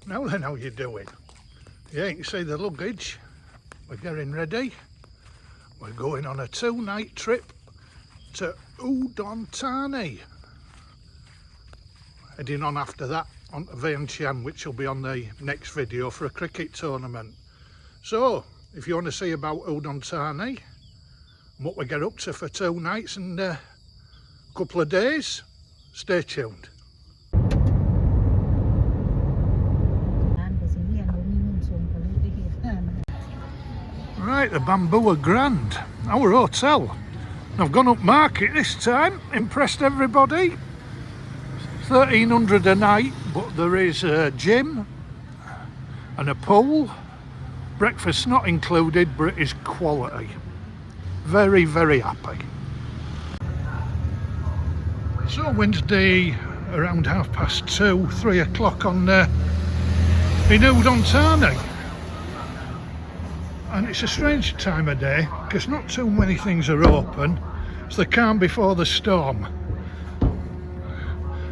Now then, how you doing? Yeah, you can see the luggage. We're getting ready. We're going on a 2-night trip to Udon Thani. Heading on after that on to Vientiane, which will be on the next video for a cricket tournament. So, if you want to see about Udon Thani and what we get up to for 2 nights and a couple of days, stay tuned. Right, the Bamboo Grand, our hotel. I've gone up market this time, impressed everybody. 1,300 a night, but there is a gym and a pool. Breakfast not included, but it is quality. Very, very happy. So Wednesday around 2:30, 3 o'clock in Udon Thani. And it's a strange time of day because not too many things are open. It's the calm before the storm.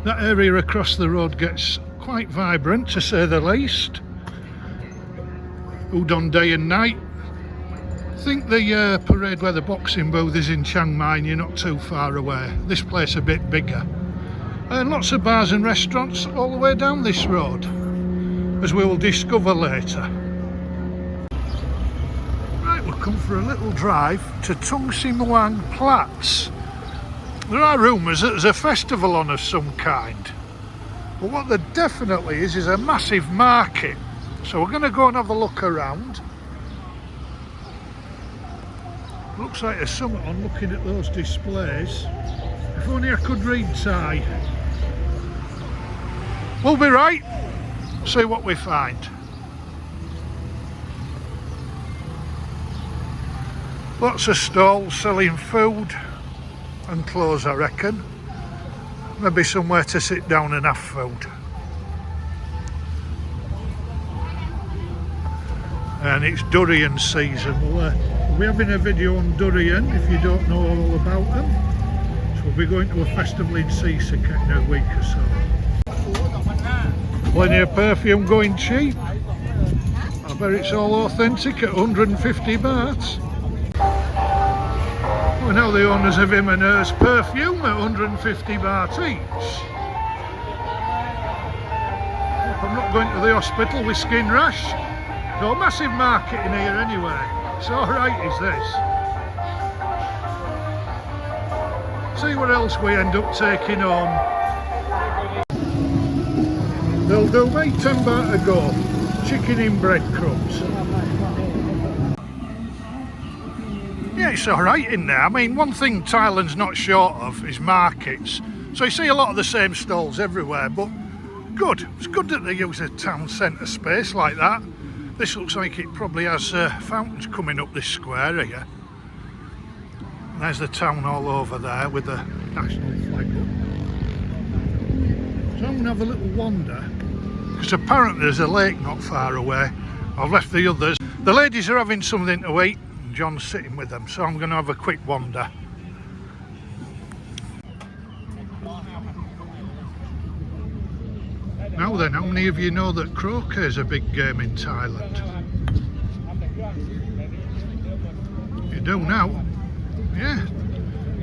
That area across the road gets quite vibrant, to say the least. Udon day and night. I think the parade where the boxing booth is in Chiang Mai, and you're not too far away. This place a bit bigger. And lots of bars and restaurants all the way down this road, as we will discover later. We'll come for a little drive to Tung Si Muang Platz. There are rumours that there's a festival on of some kind, but what there definitely is a massive market. So we're going to go and have a look around. Looks like there's something on looking at those displays. If only I could read Thai. We'll be right, see what we find. Lots of stalls selling food and clothes, I reckon. Maybe somewhere to sit down and have food. And it's durian season. We'll be having a video on durian if you don't know all about them. So we'll be going to a festival in Sisaket in a week or so. Plenty of perfume going cheap. I bet it's all authentic at 150 bahts. Well, now the owners of him and hers perfume at 150 baht each. I'm not going to the hospital with skin rash. No massive market in here anyway. It's alright, is this? See what else we end up taking home. They'll do me 10 baht a go. Chicken in breadcrumbs. Yeah, it's alright in there. I mean, one thing Thailand's not short of is markets. So you see a lot of the same stalls everywhere, but good. It's good that they use a town centre space like that. This looks like it probably has fountains coming up this square here. And there's the town hall over there with the national flag up. So I'm going to have a little wander, because apparently there's a lake not far away. I've left the others. The ladies are having something to eat. John's sitting with them, so I'm going to have a quick wander. Now then, how many of you know that croquet is a big game in Thailand? You do now? Yeah,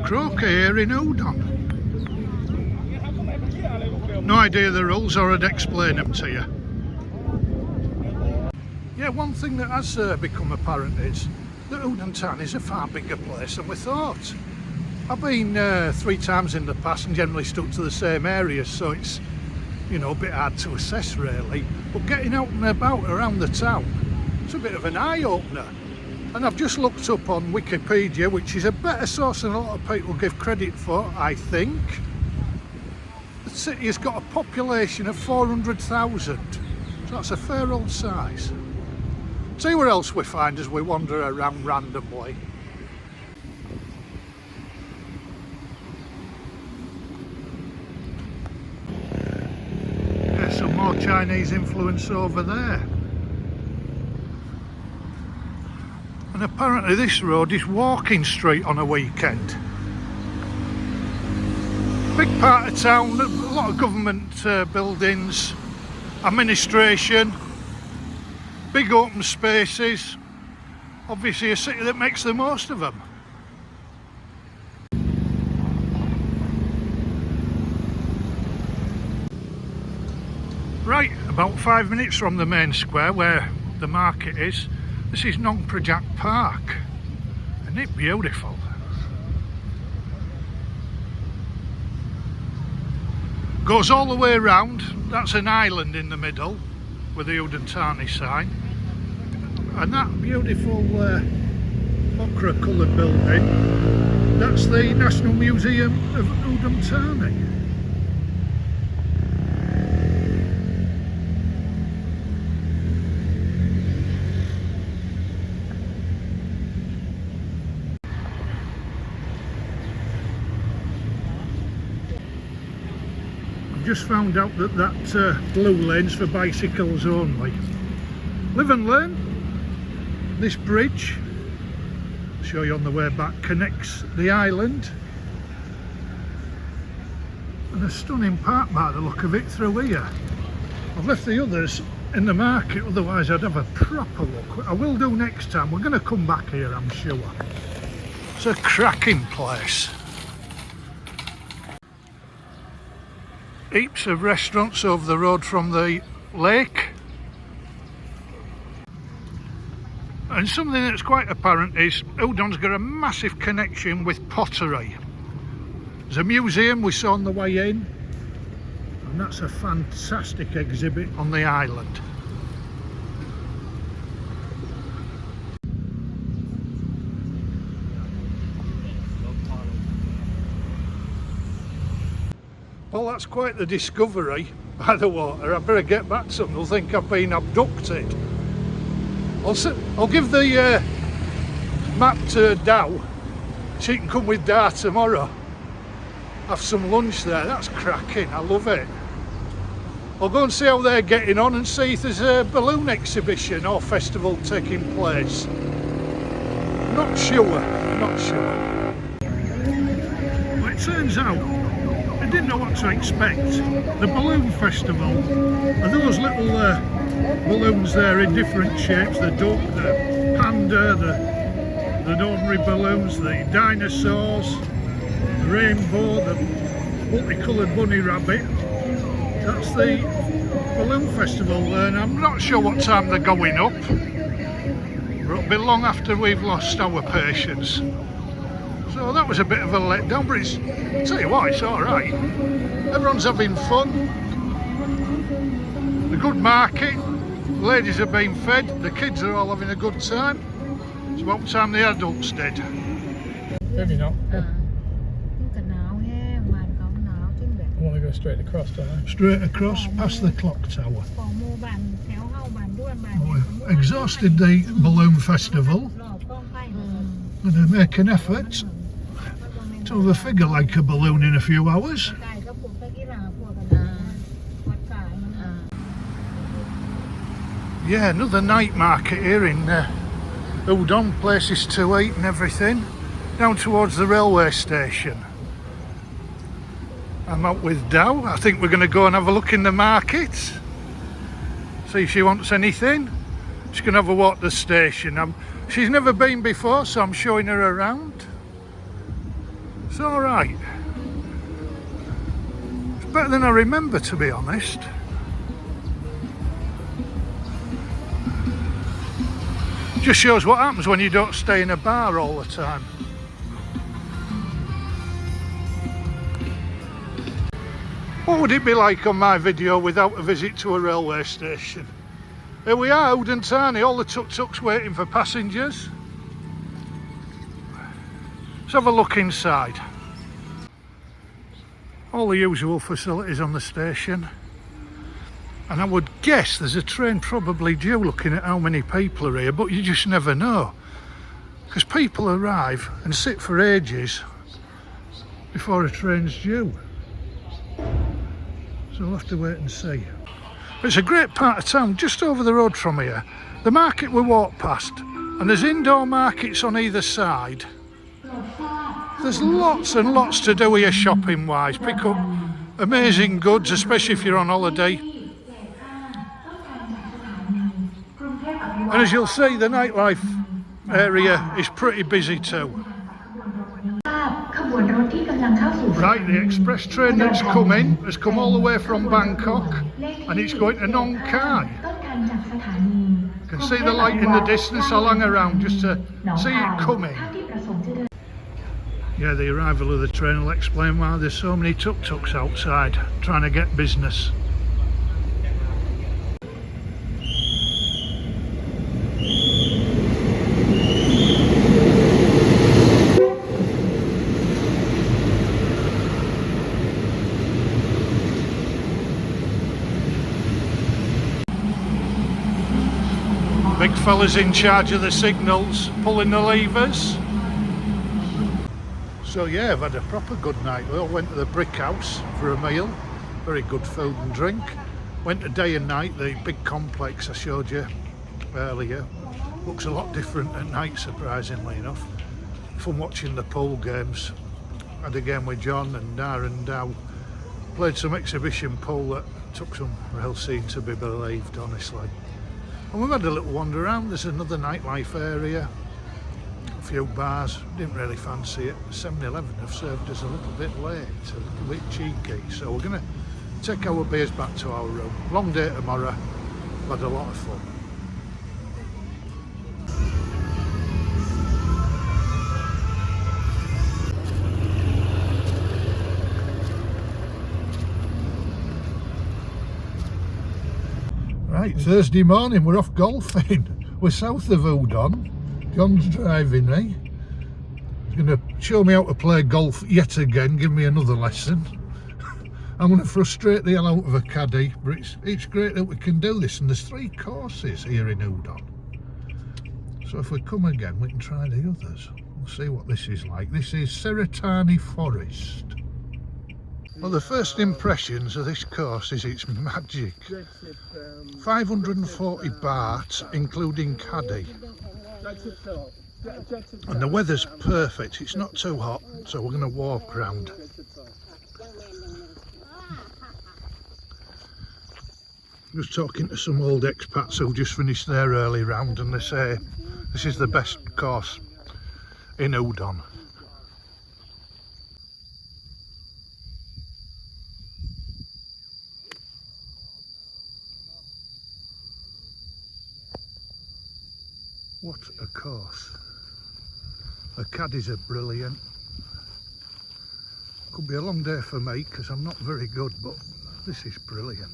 croquet here in Udon. No idea the rules, or I'd explain them to you. Yeah, one thing that has become apparent is that Udon Thani is a far bigger place than we thought. I've been 3 times in the past and generally stuck to the same areas, so it's, you know, a bit hard to assess really. But getting out and about around the town, it's a bit of an eye-opener. And I've just looked up on Wikipedia, which is a better source than a lot of people give credit for, I think. The city has got a population of 400,000, so that's a fair old size. See what else we find as we wander around randomly. There's some more Chinese influence over there. And apparently this road is walking street on a weekend. Big part of town, a lot of government buildings, administration, big open spaces, obviously a city that makes the most of them. Right, about 5 minutes from the main square where the market is, this is Nong Prajak Park. Isn't it beautiful? Goes all the way around. That's an island in the middle with the Udon Thani sign. And that beautiful ochre coloured building, that's the National Museum of Udon Thani. Just found out that blue lane's for bicycles only. Live and learn. This bridge, I'll show you on the way back, connects the island and a stunning park by the look of it through here. I've left the others in the market, otherwise I'd have a proper look. I will do next time. We're going to come back here, I'm sure. It's a cracking place. Heaps of restaurants over the road from the lake. And something that's quite apparent is Udon's got a massive connection with pottery. There's a museum we saw on the way in, and that's a fantastic exhibit on the island. Well, that's quite the discovery by the water. I better get back to them. They'll think I've been abducted. I'll give the map to Dow. She can come with Da tomorrow. Have some lunch there. That's cracking. I love it. I'll go and see how they're getting on and see if there's a balloon exhibition or festival taking place. Not sure. Not sure. Well, it turns out I didn't know what to expect. The balloon festival, and those little balloons there in different shapes, the duck, the panda, the ordinary balloons, the dinosaurs, the rainbow, the multicoloured bunny rabbit. That's the balloon festival, and I'm not sure what time they're going up, but it'll be long after we've lost our patience. So that was a bit of a letdown, but I'll tell you what, it's alright. Everyone's having fun. A good market. The ladies are being fed. The kids are all having a good time. It's about time the adults did. Maybe not. I want to go straight across, don't I? Straight across, past the clock tower. Oh, we've exhausted the balloon festival. Going to make an effort to have a figure like a balloon in a few hours. Yeah, another night market here in Udon, places to eat and everything, down towards the railway station. I'm out with Dow. I think we're going to go and have a look in the market, see if she wants anything. She's going to have a walk to the station. She's never been before, so I'm showing her around. It's alright. It's better than I remember, to be honest. Just shows what happens when you don't stay in a bar all the time. What would it be like on my video without a visit to a railway station? Here we are, Udon Thani, all the tuk-tuks waiting for passengers. Let's have a look inside. All the usual facilities on the station. And I would guess there's a train probably due, looking at how many people are here, but you just never know. Because people arrive and sit for ages before a train's due. So we'll have to wait and see. It's a great part of town, just over the road from here. The market we walk past, and there's indoor markets on either side. There's lots and lots to do here shopping wise. Pick up amazing goods, especially if you're on holiday. And as you'll see, the nightlife area is pretty busy too. Right, the express train that's come in has come all the way from Bangkok and it's going to Nong Khai. You can see the light in the distance. I'll hang around just to see it coming. Yeah, the arrival of the train will explain why there's so many tuk-tuks outside trying to get business. Big fella's in charge of the signals, pulling the levers. So yeah, I've had a proper good night. We all went to the Brick House for a meal. Very good food and drink. Went to Day and Night, the big complex I showed you earlier. Looks a lot different at night, surprisingly enough. Fun watching the pool games. And again with John and Darren Dow. Played some exhibition pool that took some real scene to be believed, honestly. And we've had a little wander around. There's another nightlife area, a few bars. Didn't really fancy it. 7-Eleven have served us a little bit late, a little bit cheeky. So we're going to take our beers back to our room. Long day tomorrow. We've had a lot of fun. Right, Thursday morning, we're off golfing. We're south of Udon. John's driving me. He's going to show me how to play golf yet again, give me another lesson. I'm going to frustrate the hell out of a caddy, but it's great that we can do this, and there's 3 courses here in Udon. So if we come again, we can try the others. We'll see what this is like. This is Seratani Forest. Well, the first impressions of this course is it's magic. 540 baht, including caddy. And the weather's perfect, it's not too hot, so we're going to walk round. I was talking to some old expats who just finished their early round, and they say this is the best course in Udon. What a course. The caddies are brilliant. Could be a long day for me because I'm not very good, but this is brilliant.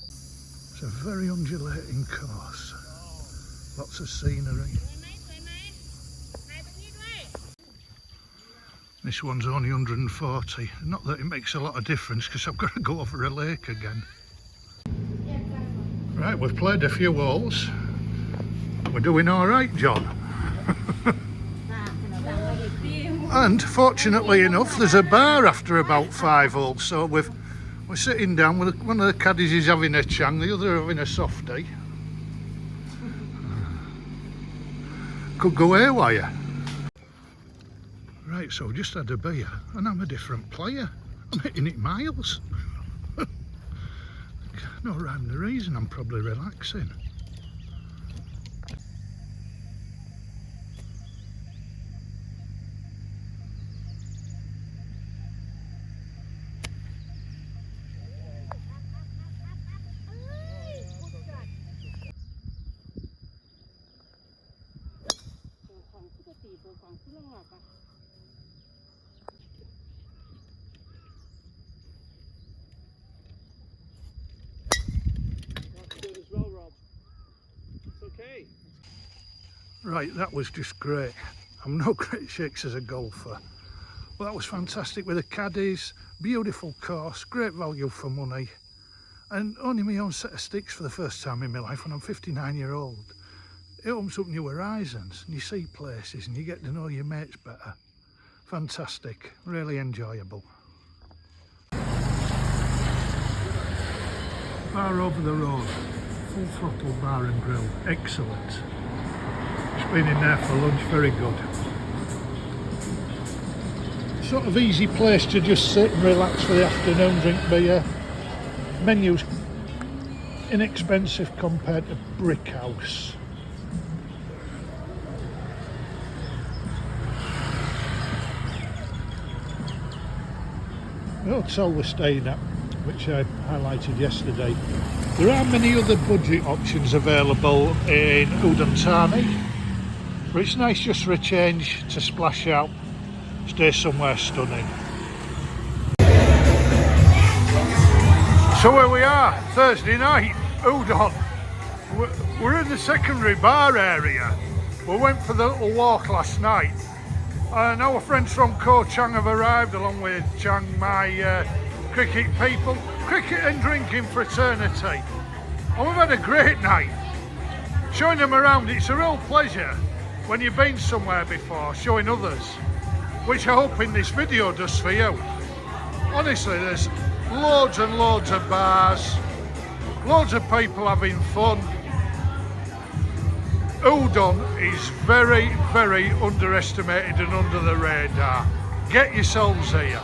It's a very undulating course. Lots of scenery. This one's only 140. Not that it makes a lot of difference because I've got to go over a lake again. Right, we've played a few holes. We're doing all right, John. And fortunately enough, there's a bar after about 5 holes, so we're sitting down with one of the caddies is having a chang, the other having a softie. Could go haywire. Right, so we just had a beer, and I'm a different player. I'm hitting it miles. No rhyme or reason, I'm probably relaxing. Right, that was just great. I'm no great shakes as a golfer, but that was fantastic with the caddies, beautiful course, great value for money, and only my own set of sticks for the first time in my life when I'm 59-year-old. It opens up new horizons, and you see places and you get to know your mates better. Fantastic, really enjoyable. Bar over the road, full throttle bar and grill, excellent. Just been in there for lunch, very good. Sort of easy place to just sit and relax for the afternoon, drink beer. Menu's inexpensive compared to Brick House. The hotel we're staying at, which I highlighted yesterday, there are many other budget options available in Udon but it's nice just for a change to splash out, stay somewhere stunning. So where we are, Thursday night, Udon. We're in the secondary bar area. We went for the little walk last night, and our friends from Ko Chang have arrived along with Chiang Mai cricket people, cricket and drinking fraternity, and we've had a great night showing them around. It's a real pleasure when you've been somewhere before, showing others, which I hope in this video does for you. Honestly, there's loads and loads of bars, loads of people having fun. Udon is very, very underestimated and under the radar. Get yourselves here.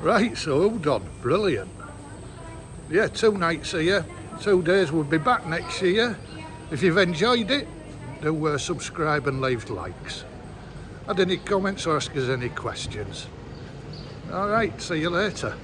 Right, so Udon, brilliant. Yeah, 2 nights here, 2 days. We'll be back next year. If you've enjoyed it, do subscribe and leave likes. Add any comments or ask us any questions. All right, see you later.